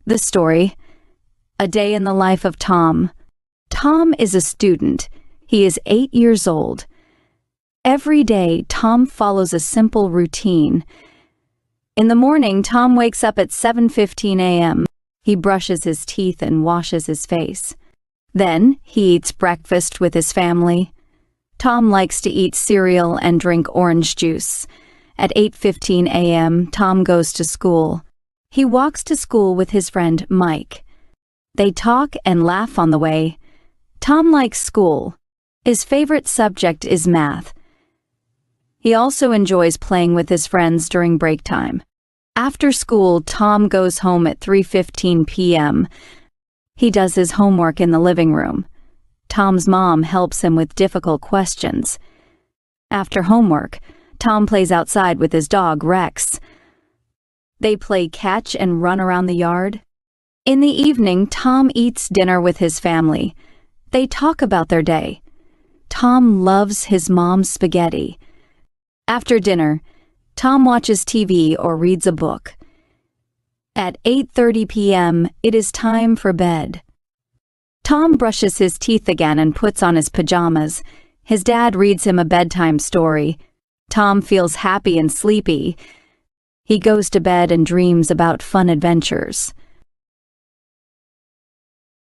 The story: A Day in the Life of Tom. Tom is a student. He is 8 years old. Every day, Tom follows a simple routine. In the morning, Tom wakes up at 7:15 a.m. He brushes his teeth and washes his face. Then, he eats breakfast with his family. Tom likes to eat cereal and drink orange juice. At 8:15 a.m., Tom goes to school. He walks to school with his friend Mike. They talk and laugh on the way. Tom likes school. His favorite subject is math. He also enjoys playing with his friends during break time. After school, Tom goes home at 3:15 p.m. He does his homework in the living room. Tom's mom helps him with difficult questions. After homework, Tom plays outside with his dog, Rex. They play catch and run around the yard. In the evening, Tom eats dinner with his family. They talk about their day. Tom loves his mom's spaghetti. After dinner, Tom watches TV or reads a book. At 8:30 p.m., it is time for bed. Tom brushes his teeth again and puts on his pajamas. His dad reads him a bedtime story. Tom feels happy and sleepy. He goes to bed and dreams about fun adventures.